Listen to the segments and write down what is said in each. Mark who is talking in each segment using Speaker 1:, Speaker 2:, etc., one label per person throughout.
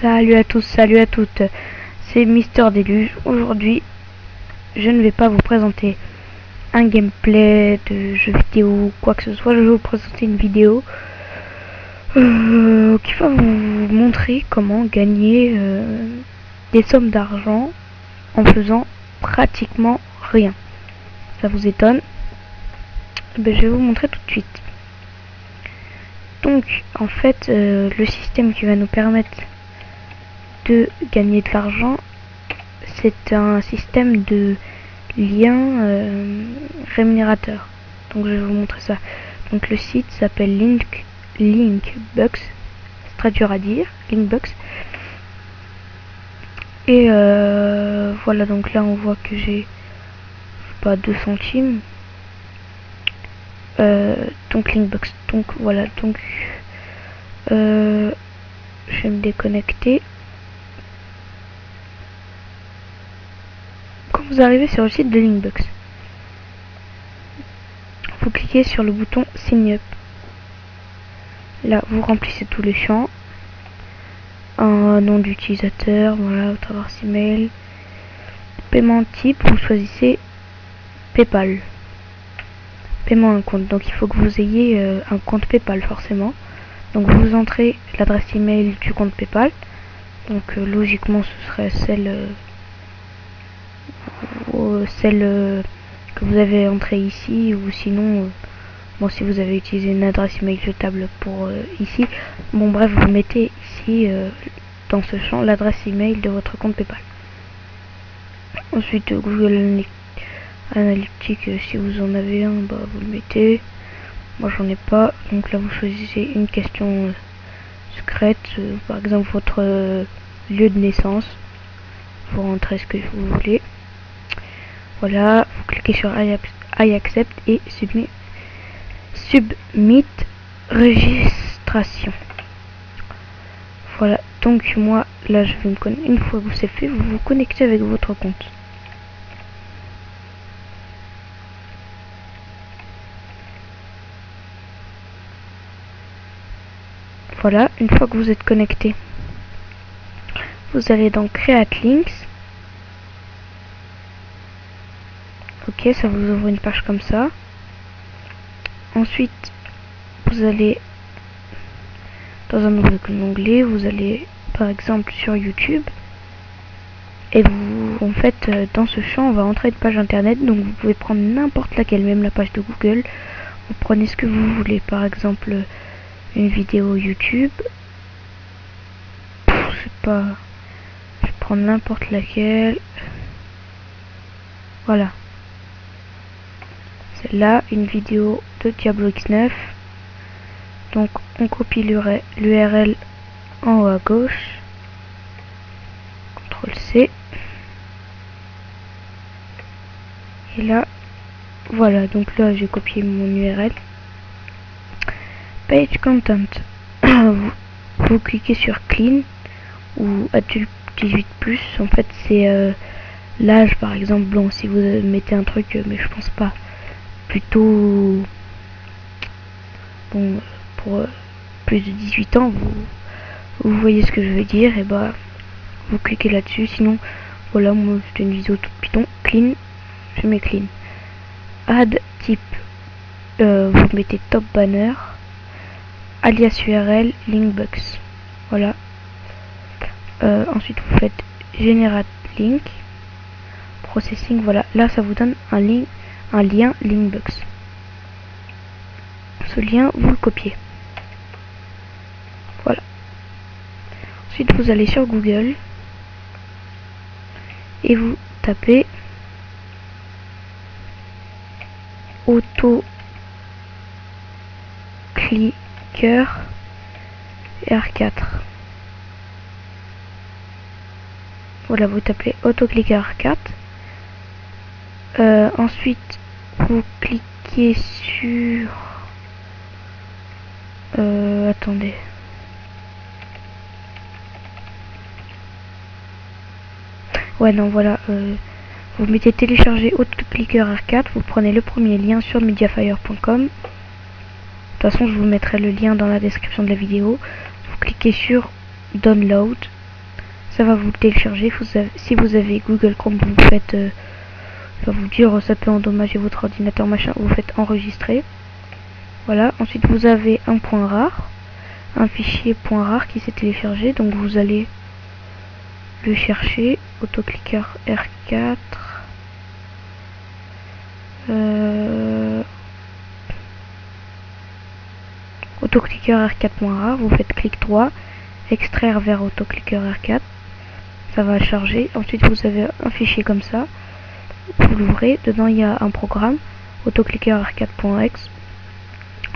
Speaker 1: Salut à tous, salut à toutes, c'est Mister Déluge. Aujourd'hui, je ne vais pas vous présenter un gameplay de jeu vidéo ou quoi que ce soit. Je vais vous présenter une vidéo qui va vous montrer comment gagner des sommes d'argent en faisant pratiquement rien. Ça vous étonne? Ben, je vais vous montrer tout de suite. Donc, en fait, le système qui va nous permettre de gagner de l'argent, c'est un système de lien rémunérateur. Donc je vais vous montrer ça. Donc le site s'appelle Linkbucks, c'est très dur à dire, Linkbucks. Et voilà, donc là on voit que j'ai pas 2 centimes. Donc Linkbucks. Donc voilà, donc je vais me déconnecter. Quand vous arrivez sur le site de Linkbucks, vous cliquez sur le bouton Sign Up. Là, vous remplissez tous les champs. Un nom d'utilisateur, voilà, votre adresse email. Paiement type, vous choisissez PayPal. Paiement un compte, donc il faut que vous ayez un compte PayPal forcément. Donc vous entrez l'adresse email du compte PayPal. Donc logiquement ce serait celle que vous avez entrée ici, ou sinon bon, si vous avez utilisé une adresse email jetable pour ici, bon bref, vous mettez ici dans ce champ l'adresse email de votre compte PayPal. Ensuite Google Analytics, si vous en avez un, bah vous le mettez. Moi j'en ai pas, donc là vous choisissez une question secrète, par exemple votre lieu de naissance. Vous rentrez ce que vous voulez. Voilà, vous cliquez sur I accept et submit registration. Voilà, donc moi là je vais me connecter. Une fois que c'est fait, vous vous connectez avec votre compte. Voilà, une fois que vous êtes connecté, vous allez dans Create Links. Ok, ça vous ouvre une page comme ça. Ensuite, vous allez dans un nouvel onglet, vous allez par exemple sur YouTube. Et vous, en fait, dans ce champ, on va entrer une page internet. Donc vous pouvez prendre n'importe laquelle, même la page de Google. Vous prenez ce que vous voulez, par exemple une vidéo YouTube. Je sais pas, je vais prendre n'importe laquelle. Voilà. Là une vidéo de Diablo X9. Donc on copie l'URL en haut à gauche, CTRL C, et là voilà, donc là j'ai copié mon URL. Page content, vous cliquez sur clean ou adulte 18+, en fait c'est l'âge, par exemple. Bon, si vous mettez un truc, mais je pense pas, plutôt bon, pour plus de 18 ans, vous voyez ce que je veux dire, et bah vous cliquez là-dessus. Sinon voilà, moi c'était une vidéo toute python. Clean, je mets clean. Add type, vous mettez top banner, alias URL Linkbucks. Voilà. Ensuite vous faites generate link, processing. Voilà, là ça vous donne un lien Linkbucks. Ce lien, vous le copiez. Voilà. Ensuite, vous allez sur Google et vous tapez auto clicker R4. Voilà, vous tapez autoclicker R4. Ensuite, vous cliquez sur attendez. Ouais, non, voilà. Vous mettez télécharger autoclicker R4. Vous prenez le premier lien sur mediafire.com. De toute façon, je vous mettrai le lien dans la description de la vidéo. Vous cliquez sur download. ça va vous le télécharger. Si vous avez Google Chrome, vous faites, ça va vous dire ça peut endommager votre ordinateur machin, vous faites enregistrer. Voilà, ensuite vous avez un point rare, un fichier point rare qui s'est téléchargé, donc vous allez le chercher, autoclicker R4, autoclicker R4.rare, vous faites clic droit, extraire vers autoclicker R4, ça va charger. Ensuite vous avez un fichier comme ça, vous l'ouvrez, dedans il y a un programme, autoclicker R4.exe,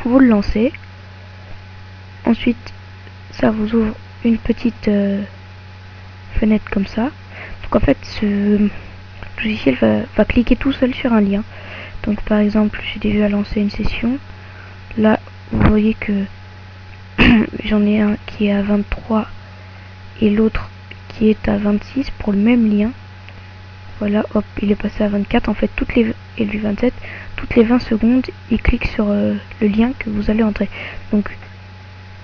Speaker 1: vous le lancez, ensuite ça vous ouvre une petite fenêtre comme ça. Donc en fait ce logiciel va cliquer tout seul sur un lien. Donc par exemple j'ai déjà lancé une session, là vous voyez que j'en ai un qui est à 23 et l'autre qui est à 26 pour le même lien. Voilà, hop, il est passé à 24. En fait, et lui 27, toutes les 20 secondes, il clique sur le lien que vous allez entrer. Donc,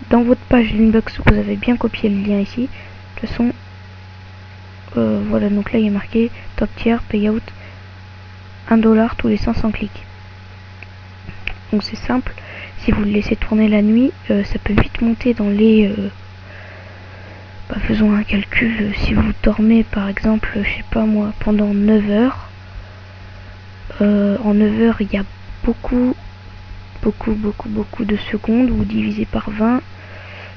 Speaker 1: dans votre page Linbox, vous avez bien copié le lien ici. De toute façon, voilà, donc là il est marqué top tier payout $1 tous les 500 clics. Donc c'est simple. Si vous le laissez tourner la nuit, ça peut vite monter dans les... faisons un calcul, si vous dormez par exemple, je sais pas moi, pendant 9 heures, en 9 heures il y a beaucoup de secondes, vous divisez par 20,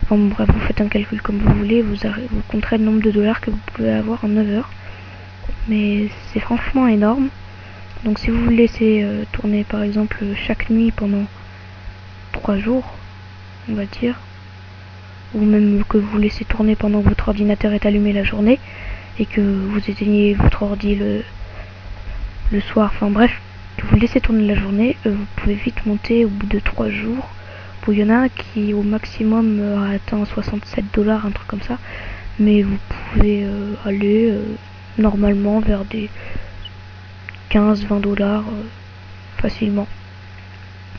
Speaker 1: enfin bref, vous faites un calcul comme vous voulez, vous compterez le nombre de dollars que vous pouvez avoir en 9 heures, mais c'est franchement énorme. Donc si vous le laissez tourner par exemple chaque nuit pendant 3 jours, on va dire, ou même que vous laissez tourner pendant que votre ordinateur est allumé la journée et que vous éteignez votre ordi le soir, enfin bref, que vous laissez tourner la journée, vous pouvez vite monter au bout de 3 jours. Bon, il y en a un qui au maximum a atteint $67, un truc comme ça, mais vous pouvez aller normalement vers des 15-20 $ facilement.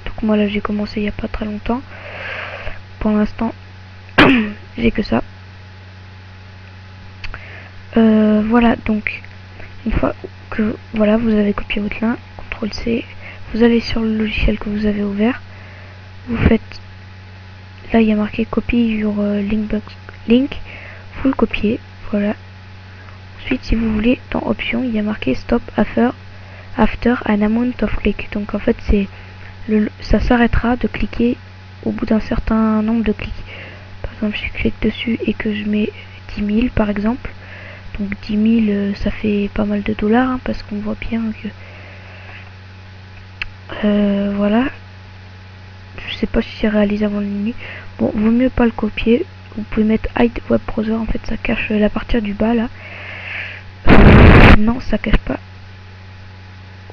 Speaker 1: Donc moi là j'ai commencé il n'y a pas très longtemps, pour l'instant j'ai que ça. Voilà, donc une fois que voilà vous avez copié votre lien, CTRL C, vous allez sur le logiciel que vous avez ouvert, vous faites, là il y a marqué copy your linkbox link, vous le copiez, voilà. Ensuite si vous voulez, dans options il y a marqué stop after an amount of click, donc en fait c'est ça s'arrêtera de cliquer au bout d'un certain nombre de clics. Par exemple, je clique dessus et que je mets 10 000 par exemple. Donc 10 000 ça fait pas mal de dollars, hein, parce qu'on voit bien que voilà. Je sais pas si c'est réalisé avant la nuit. Bon, vaut mieux pas le copier. Vous pouvez mettre hide web browser, en fait ça cache la partie du bas là. Non, ça cache pas.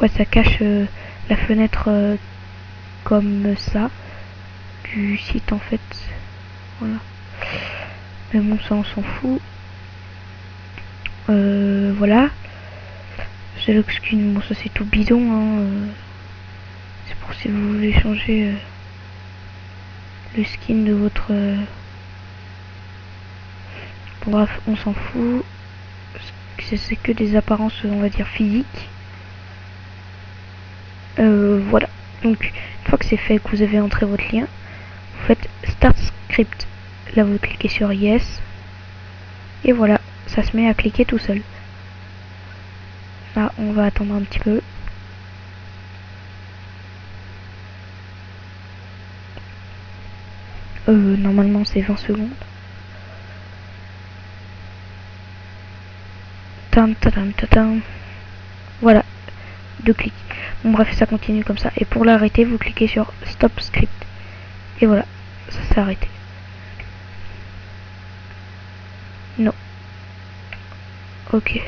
Speaker 1: Ouais, ça cache la fenêtre comme ça du site en fait. Voilà. Mais bon, ça on s'en fout. Voilà. C'est le skin, bon ça c'est tout bidon, hein. C'est pour si vous voulez changer le skin de votre... Bon, bref, on s'en fout. C'est que des apparences, on va dire, physiques. Voilà. Donc, une fois que c'est fait, que vous avez entré votre lien, vous faites Start Script. Là, vous cliquez sur Yes. Et voilà, ça se met à cliquer tout seul. Là, on va attendre un petit peu. Normalement, c'est 20 secondes. Voilà, 2 clics. Bon bref, ça continue comme ça. Et pour l'arrêter, vous cliquez sur Stop Script. Et voilà, ça s'est arrêté. Non. Ok.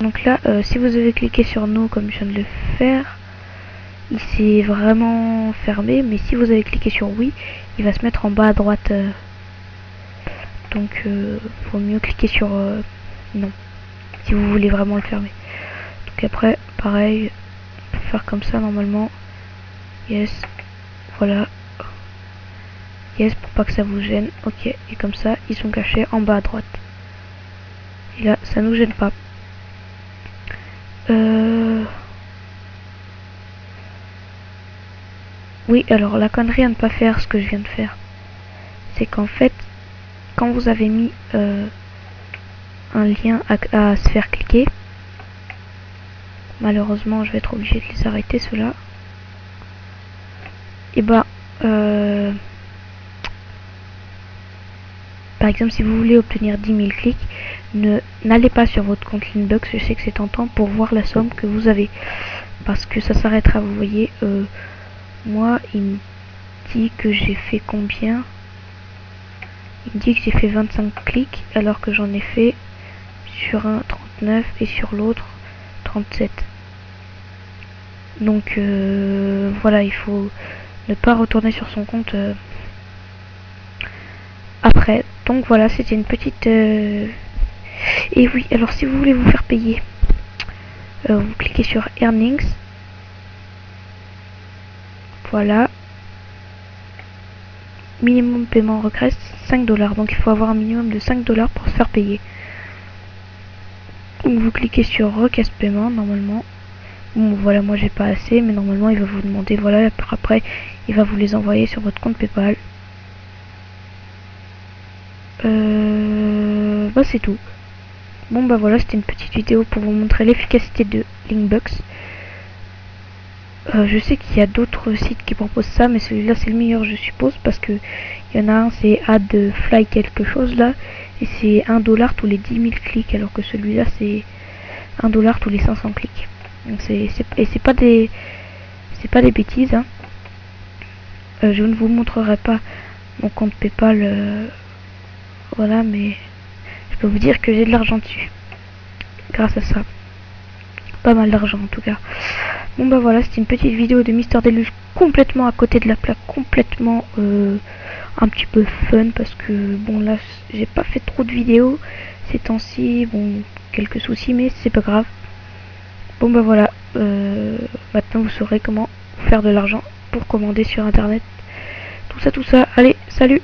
Speaker 1: Donc là, si vous avez cliqué sur No comme je viens de le faire, il s'est vraiment fermé. Mais si vous avez cliqué sur Oui, il va se mettre en bas à droite. Donc, faut mieux cliquer sur Non, si vous voulez vraiment le fermer. Donc après, pareil, on peut faire comme ça normalement. Yes, voilà. Yes, pour pas que ça vous gêne. Ok, et comme ça, ils sont cachés en bas à droite. Et là, ça nous gêne pas. Oui, alors la connerie à ne pas faire, ce que je viens de faire, c'est qu'en fait, quand vous avez mis un lien à se faire cliquer, malheureusement, je vais être obligé de les arrêter, ceux-là. Et bah, par exemple, si vous voulez obtenir 10 000 clics, n'allez pas sur votre compte Linbox, je sais que c'est tentant, pour voir la somme que vous avez. Parce que ça s'arrêtera, vous voyez. Moi, il me dit que j'ai fait combien? Il me dit que j'ai fait 25 clics, alors que j'en ai fait sur un 39 et sur l'autre 37. Donc, voilà, il faut ne pas retourner sur son compte après. Donc voilà, c'était une petite... Et oui, alors si vous voulez vous faire payer, vous cliquez sur Earnings. Voilà. Minimum paiement request 5 $. Donc il faut avoir un minimum de 5 $ pour se faire payer. Donc vous cliquez sur request paiement normalement. Bon voilà, moi j'ai pas assez, mais normalement il va vous demander, voilà, après il va vous les envoyer sur votre compte PayPal. Bah c'est tout. Bon bah voilà, c'était une petite vidéo pour vous montrer l'efficacité de Linkbucks. Je sais qu'il y a d'autres sites qui proposent ça, mais celui-là c'est le meilleur je suppose, parce que il y en a un, c'est AdFly quelque chose là, et c'est 1 $ tous les 10 000 clics, alors que celui-là c'est 1 $ tous les 500 clics. Donc c'est pas des bêtises, hein. Je ne vous montrerai pas mon compte PayPal, voilà, mais je peux vous dire que j'ai de l'argent dessus grâce à ça, pas mal d'argent en tout cas. Bon bah voilà, c'était une petite vidéo de Mister Deluge complètement à côté de la plaque, complètement un petit peu fun, parce que bon là j'ai pas fait trop de vidéos ces temps-ci, bon quelques soucis mais c'est pas grave. Bon bah voilà, maintenant vous saurez comment faire de l'argent pour commander sur internet, tout ça, allez, salut.